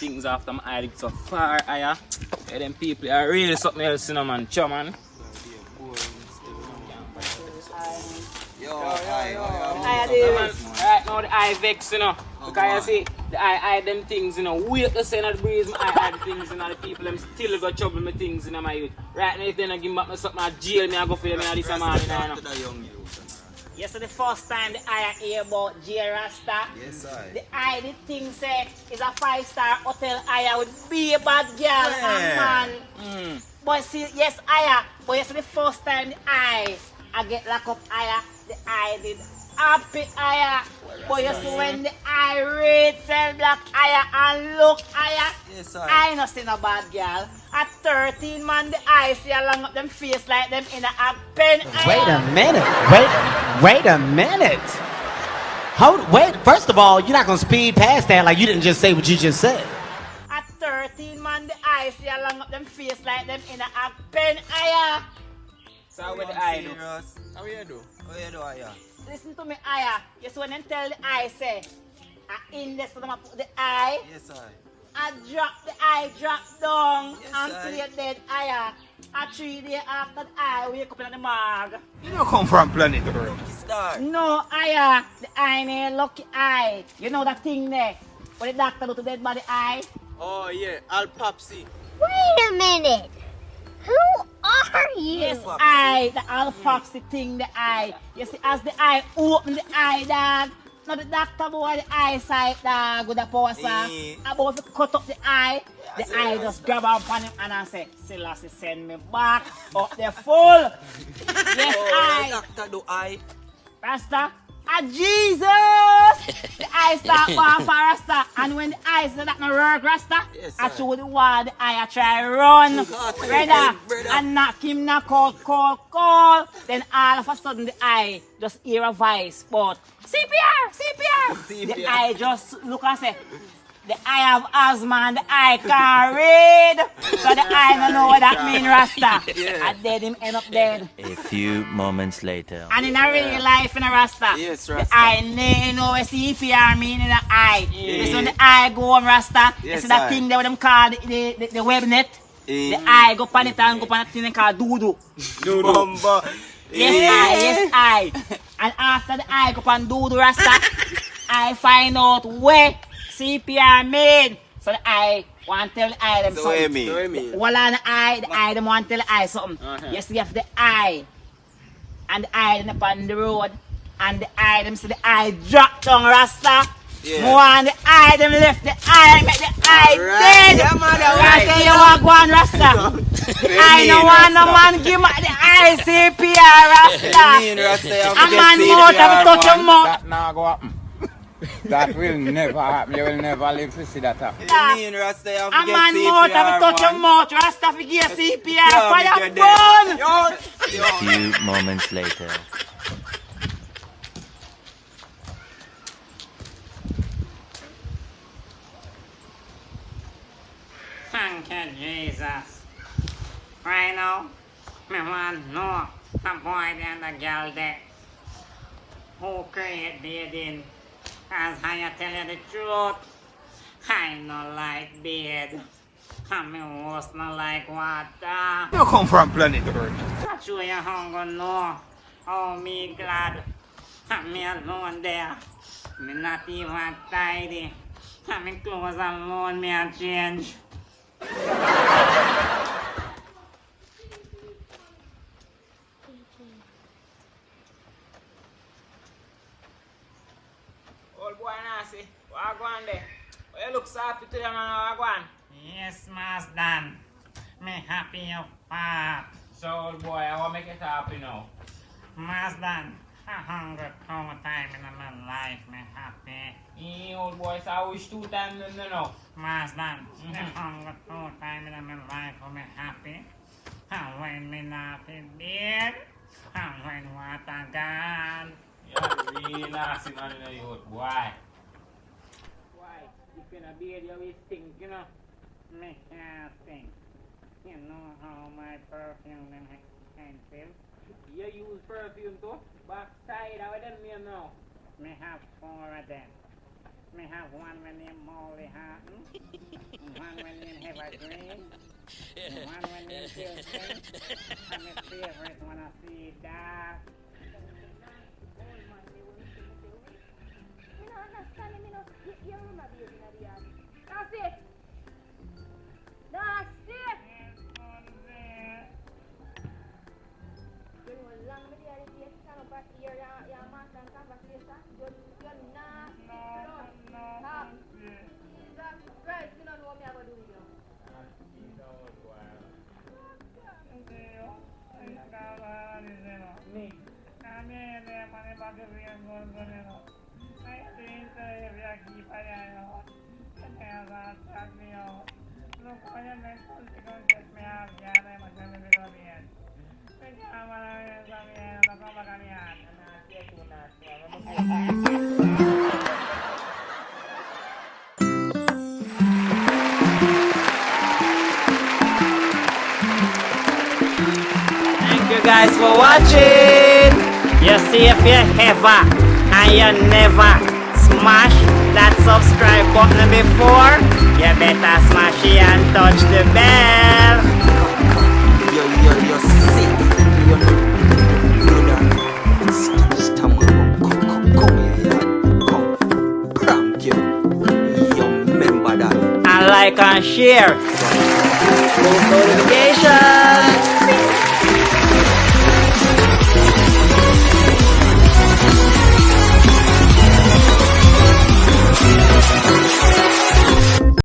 things after my eye so far higher. Yeah, them people are really something else, you know, man. Chow, man. Yo, right now the eye vex, you know. Because you see, the eye them things, you know. Wait to say not the breeze, my eye the things, you know. The people them still got trouble me things, you know, my youth. Right now, if they not give me back something, I jail me, I go for them, this man, you know. Yes, so the first time the eye hear about J Rasta, yes, I. the eye the thing say is a 5-star hotel eye with be a bad girl and man. But see, yes, eye, but yes, the first time the eye I get locked up eye, the eye did happy eye. But you see when the eye read cell black eye and look eye, Yes, I no see no bad girl. At 13 man the eye see along up them face like them in a pen eye. Wait a minute. Wait a minute. Wait, first of all, you're not gonna speed past that like you didn't just say what you just said. At 13 man the eye see along up them face like them in a pen eye. So how with the eye do? How you do? How you do, Aya? Listen to me eye. Yes, when them tell the eye say a index them put the eye. Yes, I. I drop the eye, drop down Yes, and I. play dead eye. A 3 days after the eye wake up in the morgue. You don't come from planet Earth. Star. No eye, the eye named lucky eye. You know that thing there? What the doctor do to dead body eye? Oh yeah, Alpopsy. Wait a minute. Who are you? Yes, eye, the alpoxy thing, the eye. You see, as the eye open the eye, dog. Now the doctor boy the eyesight, dog, with the power saw. About to cut up the eye. The eye just grab up on him and I say, Selassie send me back up the full. Yes, eye. Doctor do I. Rasta. Jesus! The eye start off for Rasta. And when the eye said that no work, Rasta, Yes, I sir. show the wall, the eye I try run. Brother. And knock him, knock out, call. Then all of a sudden the eye just hear a voice, but CPR. The eye just look and say, the eye have asthma and the eye can't read. So the eye don't know what that mean, Rasta. I dead him end up dead. A few moments later. And in a real life, in a Rasta, Yes, the Rasta. eye know what CPR mean in the eye. This when the eye go on Rasta, you Yes, see that aye. thing there what them call the web net. The eye go pan it and go pan that thing they call doodoo. Bumba. Yes, eye. And after the eye go pan doodoo Rasta, I find out where CPR made. So the eye want tell the eye them So what you something. mean? Well on the eye them want tell the eye something. You see if the eye and the eye them upon the road and the eye them see the eye drop down Rasta. Yeah. More on the eye them left the eye make the eye Right. dead. Yeah, man, I right. say you want go on Rasta. The eye no want no man give the eye CPR Rasta. mean, Rasta, you have A to get man mouth have to touch CPR, him mouth. That not go happen. That will never happen. You will never live to see that happen. You mean, Rasta, you have A to get man mouth have to touch CPR, him mouth. Rasta fi give CPR. Yeah, Fire make you burn. dead. A few moments later. Thank you, Jesus. Right now, me want to know the boy and the girl there who create dating. As I tell you the truth, I no like bed. And me was not like water. You come from planet Earth. Not sure you hunger know. Oh, me glad. And me alone there. Me not even tidy. And me clothes alone me a change. Old boy Nasi, what go on there? Well, you look so happy today, man, what go on? Yes, Master. Me happy you fat. So, old boy, I want to make it happy now. Master, a hungry time in my life, me happy. Old boy, so I wish 2 times, no. Master, a hungry time in my life, me happy. And when me not in bed, and when water gone. You're really nasty, man, you know, youth, boy. Why? If you're in a bed, you will think, you know. Me can't think. You know how my perfume can feel? You use perfume too? Backside, how them you know? Me have 4 of them. Me have one when name Molly Hatton, one when name Evergreen, one when name Chilton, and my favorite one I see that. You know, understand me, you remember baby in the yard. That's it. That's it. You know, long with the other day, stand up at here, your master and conversation. You're not. No. Jesus Christ, you don't know what me about to do with you. Me. Kami hindi manipagawin ko ganito. Ay, dito yung aquí para yun. Kaya sa niyo. Look, kaya may kung set me up, yan ay magsasabi yan. Kaya maraming sabi yan, nakama kami yan. Thank you guys for watching. You see if you ever and you never smash that subscribe button before, you better smash it and touch the bell. You're sick. Come here. Come. Prank you. You remember that. And like and share. Don't